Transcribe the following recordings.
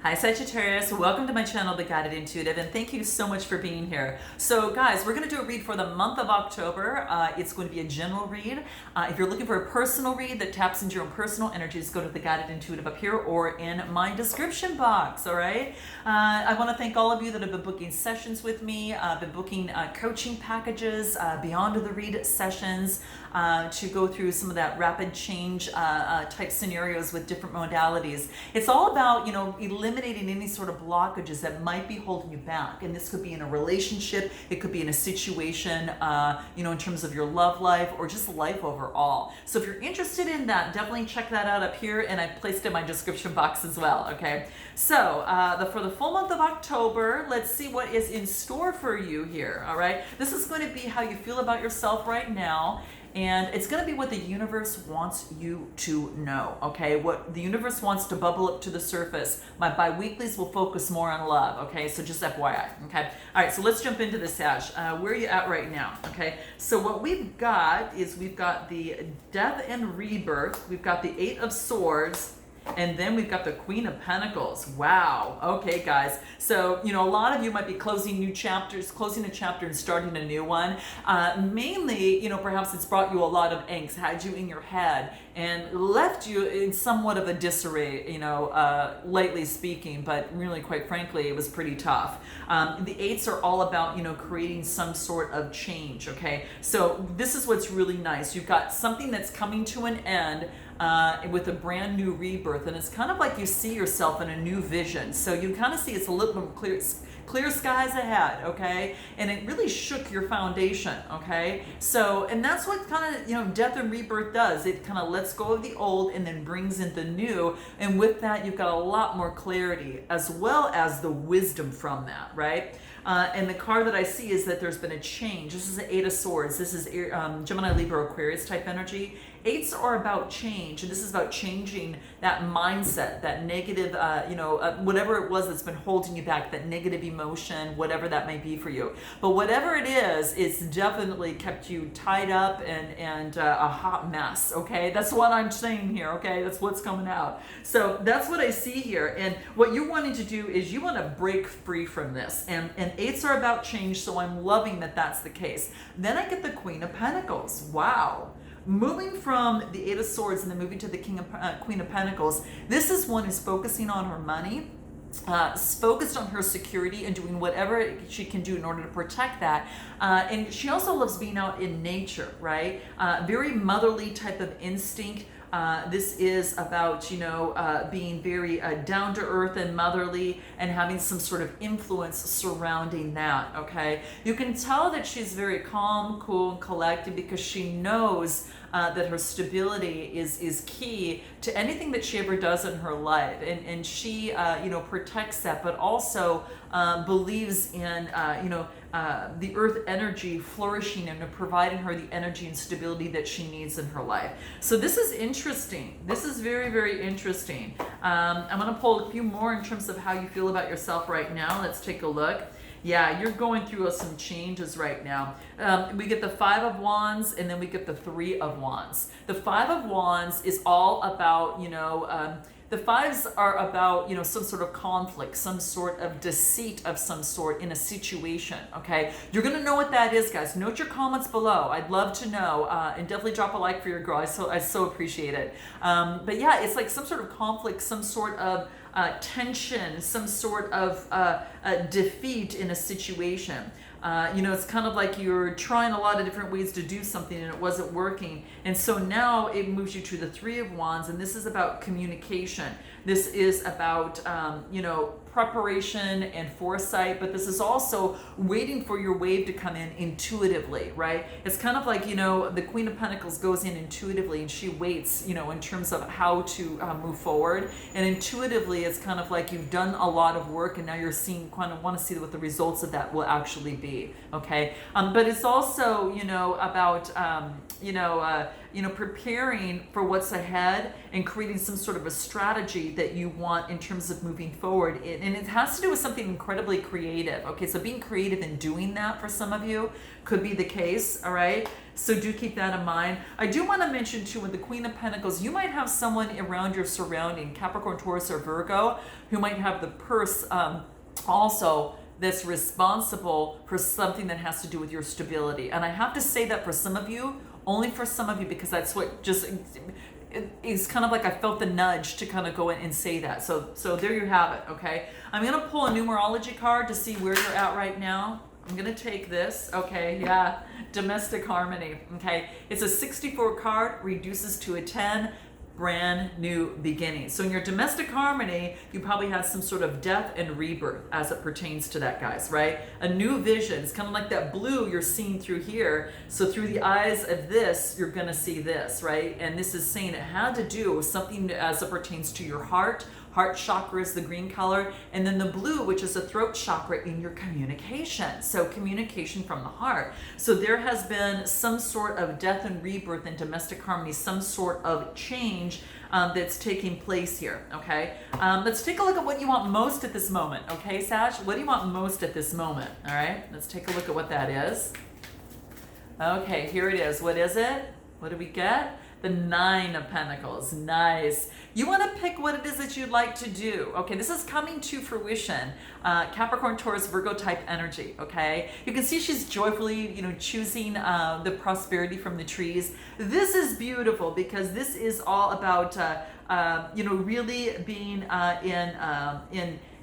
Hi Sagittarius, welcome to my channel, The Guided Intuitive, and thank you so much for being here. So guys, we're going to do a read for the month of October. It's going to be a general read. If you're looking for a personal read that taps into your own personal energies, go to The Guided Intuitive up here or in my description box, all right? I want to thank all of you that have been booking sessions with me, been booking coaching packages, beyond the read sessions, to go through some of that rapid change type scenarios with different modalities. It's all about, eliminating any sort of blockages that might be holding you back. And this could be in a relationship, it could be in a situation, in terms of your love life or just life overall. So if you're interested in that, definitely check that out up here, and I placed it in my description box as well, okay? So for the full month of October, let's see what is in store for you here, all right? This is going to be how you feel about yourself right now. And it's going to be what the universe wants you to know, okay? What the universe wants to bubble up to the surface. My bi-weeklies will focus more on love, okay? So just FYI, okay? All right, so let's jump into the Sag. Where are you at right now, okay? So what we've got is we've got the Death and Rebirth. We've got the Eight of Swords. And then we've got the Queen of Pentacles. Wow. Okay, guys. So, a lot of you might be closing a chapter and starting a new one. Mainly, perhaps it's brought you a lot of angst, had you in your head, and left you in somewhat of a disarray, lightly speaking, but really, quite frankly, it was pretty tough. The eights are all about, creating some sort of change, okay? So this is what's really nice. You've got something that's coming to an end, with a brand new rebirth, and it's kind of like you see yourself in a new vision. So you kind of see it's a little bit clear skies ahead, okay? And it really shook your foundation, okay? So, and that's what kind of, death and rebirth does. It kind of lets go of the old and then brings in the new. And with that, you've got a lot more clarity as well as the wisdom from that, right? And the card that I see is that there's been a change. This is the Eight of Swords. This is Gemini, Libra, Aquarius type energy. Eights are about change, and this is about changing that mindset, that negative, whatever it was that's been holding you back, that negative emotion, whatever that may be for you. But whatever it is, it's definitely kept you tied up and a hot mess, okay? That's what I'm saying here, okay? That's what's coming out. So that's what I see here, and what you're wanting to do is you want to break free from this, and eights are about change, so I'm loving that that's the case. Then I get the Queen of Pentacles. Wow. Moving from the Eight of Swords and then moving to the Queen of Pentacles, this is one who's focusing on her money, focused on her security and doing whatever she can do in order to protect that. And she also loves being out in nature, right? Very motherly type of instinct. This is about, being very down to earth and motherly and having some sort of influence surrounding that, okay? You can tell that she's very calm, cool, and collected because she knows that her stability is key to anything that she ever does in her life. And she, protects that, but also believes in, the earth energy flourishing and providing her the energy and stability that she needs in her life. So this is interesting. This is very, very interesting. I'm going to pull a few more in terms of how you feel about yourself right now. Let's take a look. Yeah, you're going through some changes right now. We get the Five of Wands, and then we get the Three of Wands. The Five of Wands is all about, the fives are about, some sort of conflict, some sort of deceit of some sort in a situation, okay? You're going to know what that is, guys. Note your comments below. I'd love to know, and definitely drop a like for your girl. I so appreciate it. But yeah, it's like some sort of conflict, some sort of tension, some sort of defeat in a situation. It's kind of like you're trying a lot of different ways to do something and it wasn't working. And so now it moves you to the Three of Wands, and this is about communication. This is about, preparation and foresight, but this is also waiting for your wave to come in intuitively, right? It's kind of like, the Queen of Pentacles goes in intuitively and she waits, in terms of how to move forward. And intuitively, it's kind of like you've done a lot of work and now you're want to see what the results of that will actually be, okay? But it's also, about, preparing for what's ahead and creating some sort of a strategy that you want in terms of moving forward. And it has to do with something incredibly creative. Okay, so being creative and doing that for some of you could be the case, all right? So do keep that in mind. I do want to mention too, with the Queen of Pentacles, you might have someone around your surrounding, Capricorn, Taurus, or Virgo, who might have the purse also that's responsible for something that has to do with your stability. And I have to say that for some of you, only for some of you, because that's what just, it's kind of like I felt the nudge to kind of go in and say that. So there you have it, okay? I'm going to pull a numerology card to see where you're at right now. I'm going to take this, okay, yeah, domestic harmony, okay? It's a 64 card, reduces to a 10, brand new beginning. So in your domestic harmony, you probably have some sort of death and rebirth as it pertains to that, guys, right? A new vision. It's kind of like that blue you're seeing through here. So through the eyes of this, you're going to see this, right? And this is saying it had to do with something as it pertains to your heart. Heart chakra is the green color, and then the blue, which is the throat chakra in your communication. So communication from the heart. So there has been some sort of death and rebirth in domestic harmony, some sort of change that's taking place here, okay? Let's take a look at what you want most at this moment, okay, Sag? What do you want most at this moment, all right? Let's take a look at what that is. Okay, here it is. What is it? What do we get? The 9 of Pentacles. Nice. You want to pick what it is that you'd like to do. Okay, this is coming to fruition. Capricorn, Taurus, Virgo type energy, okay? You can see she's joyfully, choosing the prosperity from the trees. This is beautiful because this is all about, really being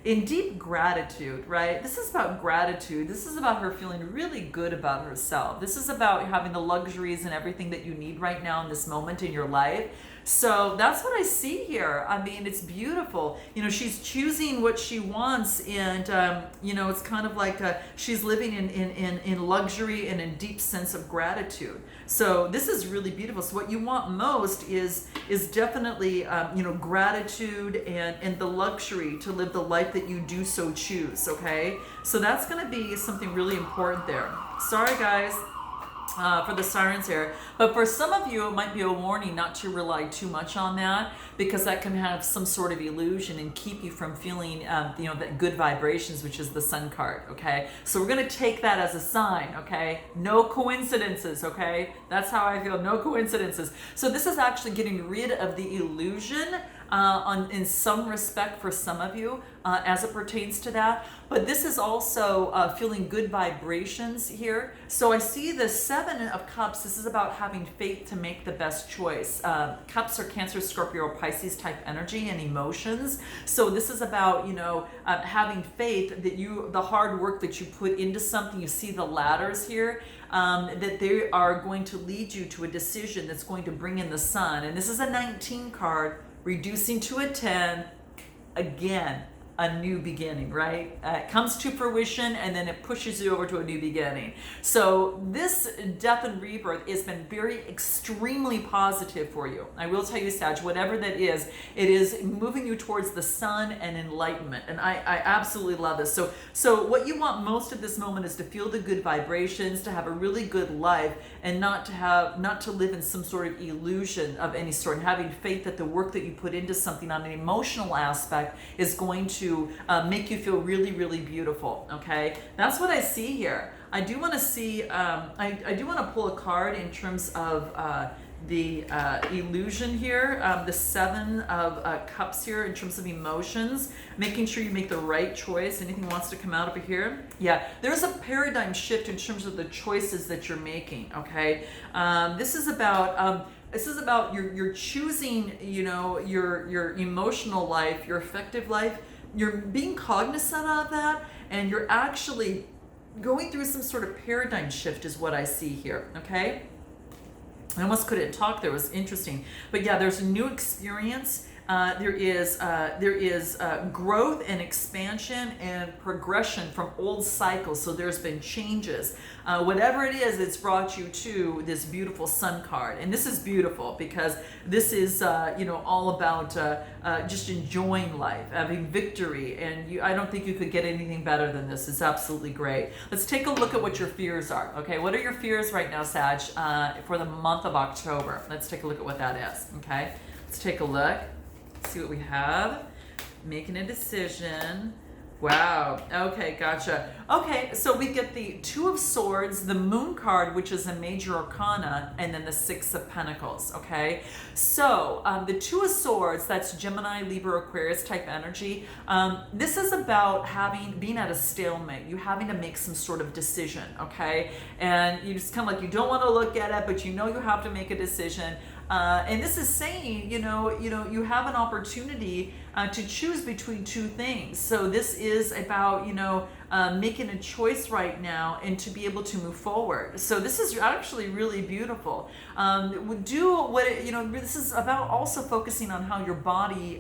in deep gratitude, right? This is about gratitude. This is about her feeling really good about herself. This is about having the luxuries and everything that you need right now in this moment in your life. So that's what I see here. I mean, it's beautiful. She's choosing what she wants, and it's kind of like she's living in luxury and in deep sense of gratitude. So this is really beautiful. So what you want most is definitely gratitude and the luxury to live the life that you do so choose. Okay, so that's going to be something really important there. Sorry, guys. For the sirens here, but for some of you it might be a warning not to rely too much on that, because that can have some sort of illusion and keep you from feeling that good vibrations, which is the Sun card. Okay, so we're going to take that as a sign. Okay, no coincidences. Okay, that's how I feel. No coincidences. So this is actually getting rid of the illusion in some respect for some of you as it pertains to that. But this is also feeling good vibrations here. So I see the 7 of Cups. This is about having faith to make the best choice. Cups are Cancer, Scorpio, Pisces type energy and emotions. So this is about, having faith that the hard work that you put into something, you see the ladders here, that they are going to lead you to a decision that's going to bring in the sun. And this is a 19 card, reducing to a 10, again, a new beginning, right? It comes to fruition and then it pushes you over to a new beginning. So this death and rebirth has been very extremely positive for you. I will tell you, Sag, whatever that is, it is moving you towards the sun and enlightenment. And I absolutely love this. So what you want most at this moment is to feel the good vibrations, to have a really good life, and not to live in some sort of illusion of any sort, and having faith that the work that you put into something on an emotional aspect is going to make you feel really, really beautiful. Okay, that's what I see here. I do want to see. I do want to pull a card in terms of the illusion here. The 7 of Cups here in terms of emotions, making sure you make the right choice. Anything wants to come out over here? Yeah, there's a paradigm shift in terms of the choices that you're making. Okay, this is about. You're choosing, your emotional life, your affective life. You're being cognizant of that, and you're actually going through some sort of paradigm shift is what I see here, okay? I almost couldn't talk there. It was interesting. But yeah, there's a new experience There is growth and expansion and progression from old cycles. So there's been changes. Whatever it is, it's brought you to this beautiful Sun card. And this is beautiful because this is, all about just enjoying life, having victory. And I don't think you could get anything better than this. It's absolutely great. Let's take a look at what your fears are. Okay, what are your fears right now, Sag, for the month of October? Let's take a look at what that is. Okay, let's take a look. See what we have. Making a decision. Wow. Okay, gotcha. Okay, so we get the Two of Swords, the Moon card, which is a major arcana, and then the Six of Pentacles. Okay, so the Two of Swords, that's Gemini, Libra, Aquarius type energy. This is about being at a stalemate. You having to make some sort of decision. Okay, and you just kind of like, you don't want to look at it, but you know you have to make a decision. And this is saying, you have an opportunity to choose between two things. So this is about, making a choice right now and to be able to move forward. So this is actually really beautiful. This is about also focusing on how your body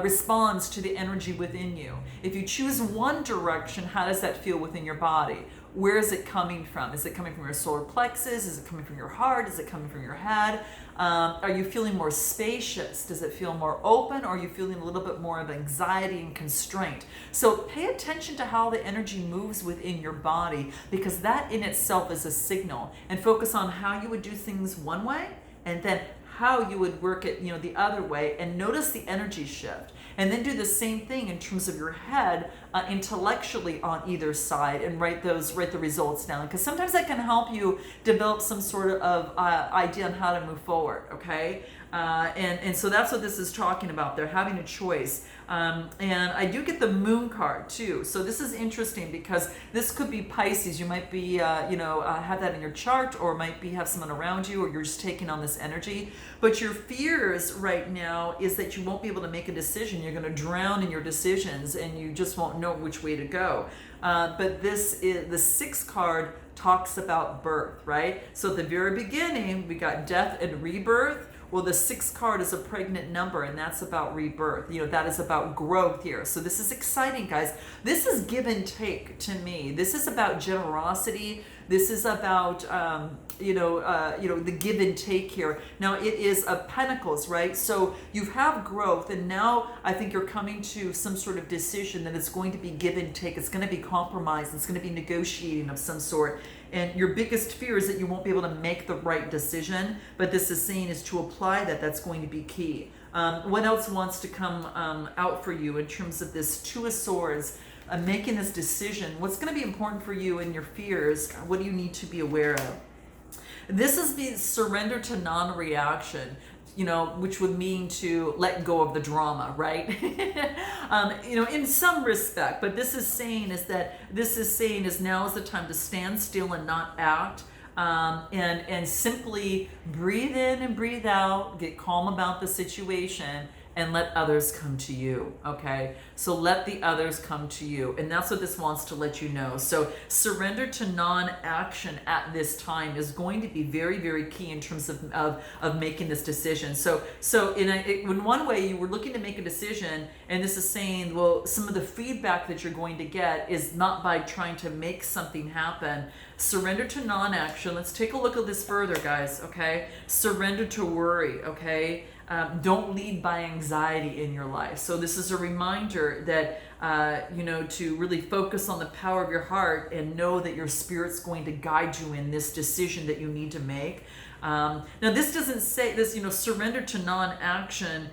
responds to the energy within you. If you choose one direction, how does that feel within your body? Where is it coming from? Is it coming from your solar plexus? Is it coming from your heart? Is it coming from your head? Are you feeling more spacious? Does it feel more open? Or are you feeling a little bit more of anxiety and constraint? So pay attention to how the energy moves within your body, because that in itself is a signal. And focus on how you would do things one way and then how you would work it, the other way, and notice the energy shift. And then do the same thing in terms of your head, intellectually on either side, and write the results down, because sometimes that can help you develop some sort of idea on how to move forward. Okay, and so that's what this is talking about. They're having a choice. And I do get the Moon card too. So this is interesting because this could be Pisces. You might be, have that in your chart, or might have someone around you, or you're just taking on this energy. But your fears right now is that you won't be able to make a decision. You're going to drown in your decisions, and you just won't know which way to go. But this is the Sixth card. Talks about birth, right? So at the very beginning, we got death and rebirth. Well, the sixth card is a pregnant number, and that's about rebirth. That is about growth here. So this is exciting, guys. This is give and take to me. This is about generosity. This is about, the give and take here. Now, it is a Pentacles, right? So you have growth, and now I think you're coming to some sort of decision that it's going to be give and take. It's going to be compromise. It's going to be negotiating of some sort. And your biggest fear is that you won't be able to make the right decision. But this is saying is to apply that. That's going to be key. What else wants to come out for you in terms of this Two of Swords? Making this decision. What's going to be important for you in your fears? What do you need to be aware of? This is the surrender to non-reaction, which would mean to let go of the drama, right? In some respect. But this is saying is now is the time to stand still and not act. And simply breathe in and breathe out, get calm about the situation, and let others come to you. Okay, so let the others come to you, and that's what this wants to let you know. So surrender to non-action at this time is going to be very, very key in terms of making this decision. So in one way, you were looking to make a decision, and this is saying, well, some of the feedback that you're going to get is not by trying to make something happen. Surrender to non-action. Let's take a look at this further, guys. Okay, surrender to worry. Okay. Don't lead by anxiety in your life. So this is a reminder that, to really focus on the power of your heart and know that your spirit's going to guide you in this decision that you need to make. Now, this doesn't say this, surrender to non-action.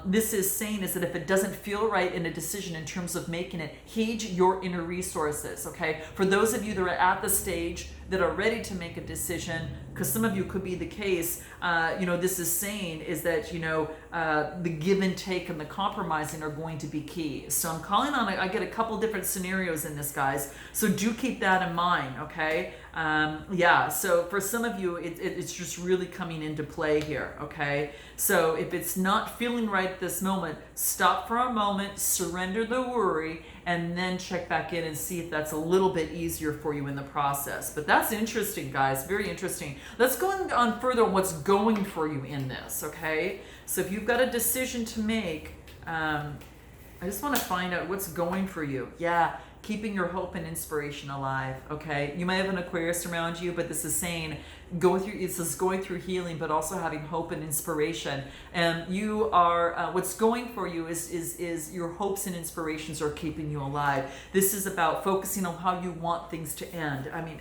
This is saying is that if it doesn't feel right in a decision in terms of making it, heed your inner resources, okay? For those of you that are at the stage that are ready to make a decision, because some of you could be the case, this is saying is that, the give and take and the compromising are going to be key. So I'm calling on, I get a couple different scenarios in this, guys. So do keep that in mind, okay? So for some of you, it's just really coming into play here, okay? So if it's not feeling right at this moment, stop for a moment, surrender the worry, and then check back in and see if that's a little bit easier for you in the process. But That's interesting, guys. Very interesting. Let's go on further on what's going for you in this, okay? So if you've got a decision to make, I just want to find out what's going for you. Yeah, keeping your hope and inspiration alive, okay? You might have an Aquarius around you, but this is saying this is going through healing, but also having hope and inspiration. And you are, what's going for you is your hopes and inspirations are keeping you alive. This is about focusing on how you want things to end. I mean,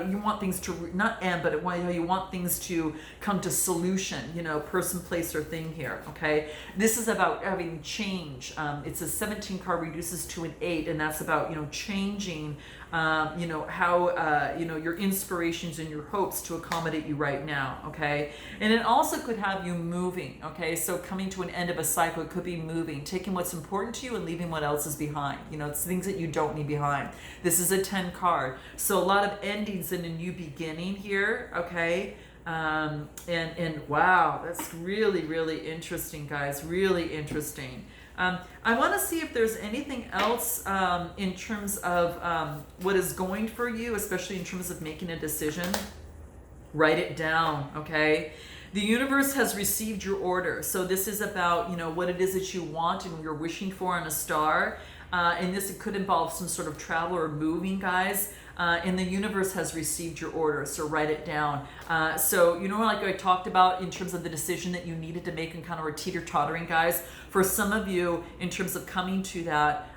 you want things to not end, but how you want things to come to solution, you know, person, place, or thing here, okay? This is about having change. It's a 17 card reduces to an 8, and that's about, you know, changing you know, how, you know, your inspirations and your hopes to accommodate you right now, okay? And it also could have you moving, okay? So coming to an end of a cycle, it could be moving, taking what's important to you and leaving what else is behind. You know, it's things that you don't need behind. This is a 10 card. So a lot of endings and a new beginning here, okay? And wow, that's really, really interesting, guys. Really interesting. I want to see if there's anything else in terms of what is going for you, especially in terms of making a decision. Write it down, okay? The universe has received your order. So this is about, you know, what it is that you want and you're wishing for on a star. And this could involve some sort of travel or moving, guys. And the universe has received your order, so write it down. So, you know, like I talked about in terms of the decision that you needed to make and kind of were teeter-tottering, guys. For some of you, in terms of coming to that,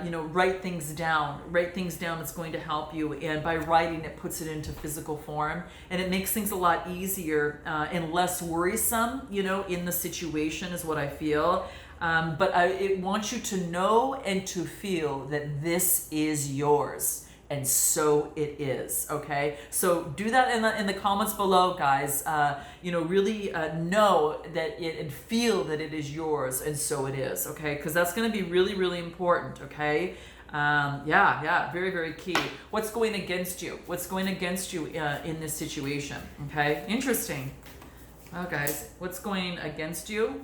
you know, write things down. Write things down, it's going to help you. And by writing, it puts it into physical form. And it makes things a lot easier and less worrisome, you know, in the situation is what I feel. But it wants you to know and to feel that this is yours. And so it is, okay? So do that in the comments below, guys. You know, really know that and feel that it is yours, and so it is, okay? Because that's going to be really, really important, okay? Yeah, very, very key. What's going against you? What's going against you in this situation, okay? Interesting. Well, guys, what's going against you?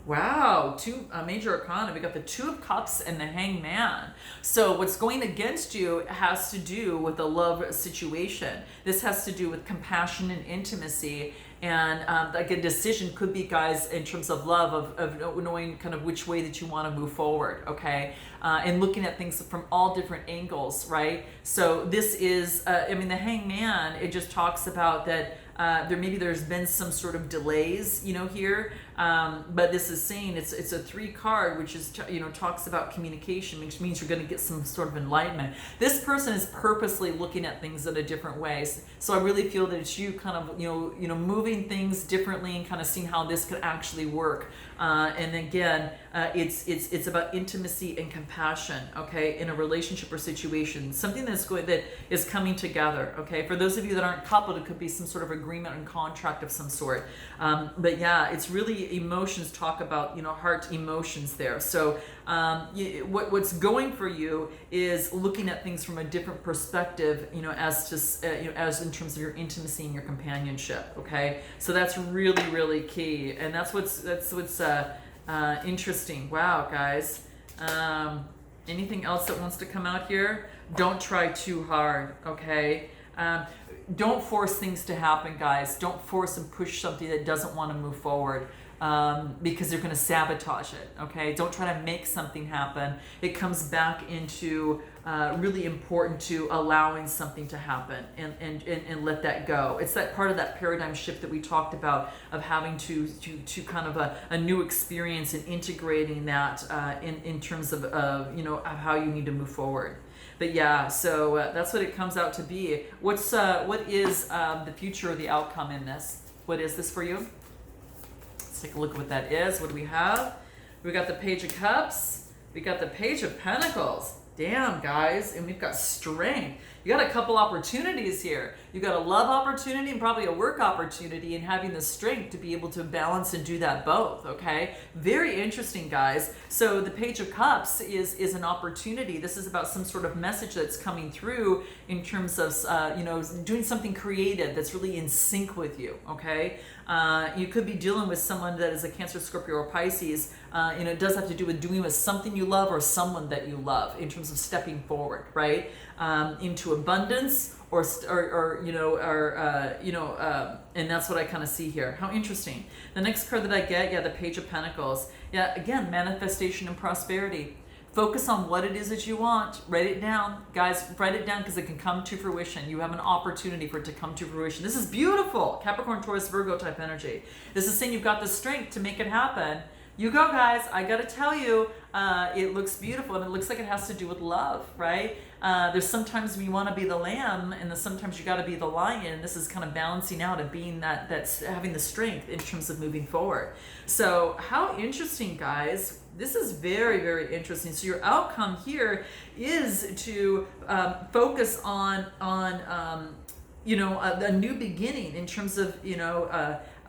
Wow, two major arcana. We got the Two of Cups and the Hangman. So what's going against you has to do with the love situation. This has to do with compassion and intimacy. And like a decision could be, guys, in terms of love, of knowing kind of which way that you want to move forward, okay? And looking at things from all different angles, right? So this is, I mean, the Hangman, it just talks about that there's been some sort of delays, you know, here. But this is saying it's a 3 card, which is, you know, talks about communication, which means you're going to get some sort of enlightenment. This person is purposely looking at things in a different way. So I really feel that it's you kind of, you know, moving things differently and kind of seeing how this could actually work. And again, it's about intimacy and compassion, okay, in a relationship or situation, something that is coming together, okay. For those of you that aren't coupled, it could be some sort of agreement and contract of some sort. But yeah, it's really emotions. Talk about, you know, heart emotions there. So what's going for you is looking at things from a different perspective, you know, as you know, as in terms of your intimacy and your companionship, okay. So that's really, really key, and that's what's interesting. Wow, guys. Anything else that wants to come out here? Don't try too hard, okay? Don't force things to happen, guys. Don't force and push something that doesn't want to move forward. Because they're going to sabotage it, okay? Don't try to make something happen. It comes back into really important to allowing something to happen and let that go. It's that part of that paradigm shift that we talked about of having to kind of a new experience and integrating that in terms of you know, of how you need to move forward. But yeah, so that's what it comes out to be. What is the future or the outcome in this? What is this for you? Take a look at what that is. What do we have? We got the Page of Cups. We got the Page of Pentacles. Damn, guys. And we've got strength. You got a couple opportunities here. You got a love opportunity and probably a work opportunity, and having the strength to be able to balance and do that both, okay? Very interesting, guys. So the Page of Cups is an opportunity. This is about some sort of message that's coming through in terms of, you know, doing something creative that's really in sync with you, okay? You could be dealing with someone that is a Cancer, Scorpio, or Pisces. You know, it does have to do with doing with something you love or someone that you love in terms of terms of stepping forward, right? Into abundance and that's what I kind of see here. How interesting. The next card that I get, yeah, the Page of Pentacles. Yeah, again, manifestation and prosperity. Focus on what it is that you want. Write it down. Guys, write it down because it can come to fruition. You have an opportunity for it to come to fruition. This is beautiful. Capricorn, Taurus, Virgo type energy. This is saying you've got the strength to make it happen. You go, guys. I got to tell you, it looks beautiful, and it looks like it has to do with love, right? There's sometimes we want to be the lamb, and then sometimes you got to be the lion. This is kind of balancing out and being that's having the strength in terms of moving forward. So how interesting, guys. This is very, very interesting. So your outcome here is to focus on a new beginning in terms of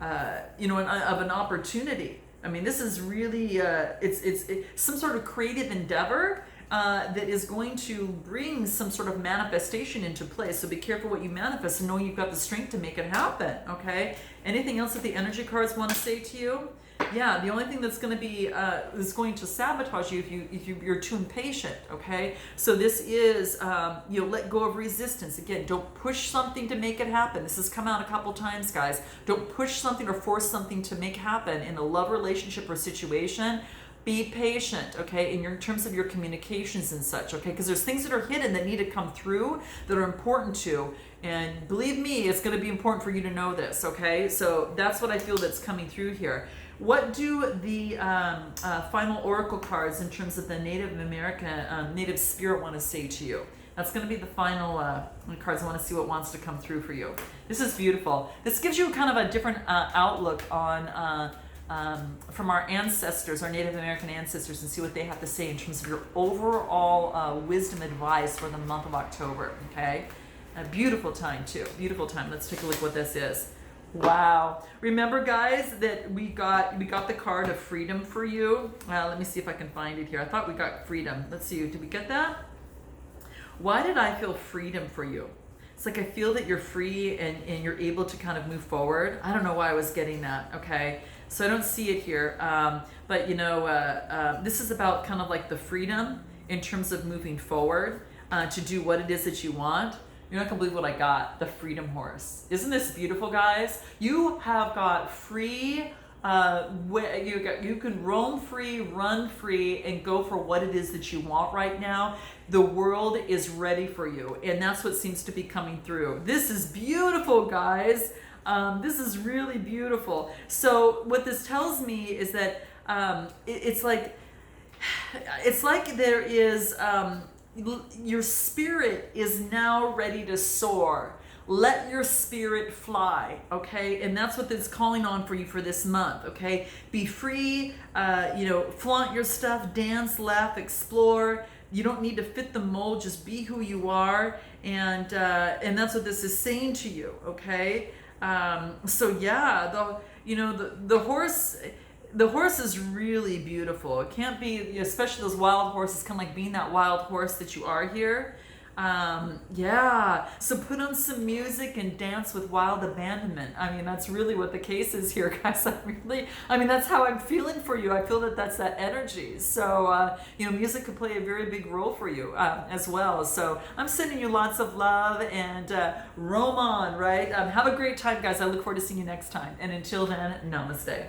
of an opportunity. I mean, this is really it's some sort of creative endeavor that is going to bring some sort of manifestation into place. So be careful what you manifest and know you've got the strength to make it happen. Okay. Anything else that the energy cards want to say to you? Yeah, the only thing that's going to be is going to sabotage you if you're too impatient. Okay, so this is let go of resistance. Again, don't push something to make it happen. This has come out a couple times, guys. Don't push something or force something to make happen in a love relationship or situation. Be patient, okay, in terms of your communications and such, okay, because there's things that are hidden that need to come through that are important to, and believe me, it's going to be important for you to know this, okay. So that's what I feel that's coming through here. What do the final oracle cards in terms of the Native American, Native spirit want to say to you? That's going to be the final cards. I want to see what wants to come through for you. This is beautiful. This gives you kind of a different outlook on from our ancestors, our Native American ancestors, and see what they have to say in terms of your overall wisdom advice for the month of October. Okay, a beautiful time too. Beautiful time. Let's take a look what this is. Wow. Remember, guys, that we got the card of freedom for you. Let me see if I can find it here. I thought we got freedom. Let's see. Did we get that? Why did I feel freedom for you? It's like I feel that you're free and you're able to kind of move forward. I don't know why I was getting that. Okay. So I don't see it here. But, this is about kind of like the freedom in terms of moving forward to do what it is that you want. You're not gonna believe what I got, the Freedom Horse. Isn't this beautiful, guys? You have got free, you can roam free, run free, and go for what it is that you want right now. The world is ready for you, and that's what seems to be coming through. This is beautiful, guys. This is really beautiful. So what this tells me is that it's like there is... your spirit is now ready to soar. Let your spirit fly, okay? And that's what it's calling on for you for this month, okay? Be free, flaunt your stuff, dance, laugh, explore. You don't need to fit the mold, just be who you are. And that's what this is saying to you, okay? So yeah, the horse... The horse is really beautiful. It can't be, especially those wild horses, kind of like being that wild horse that you are here. Yeah, so put on some music and dance with wild abandonment. I mean, that's really what the case is here, guys. That's how I'm feeling for you. I feel that that's that energy. So, music could play a very big role for you as well. So I'm sending you lots of love and roam on, right? Have a great time, guys. I look forward to seeing you next time. And until then, namaste.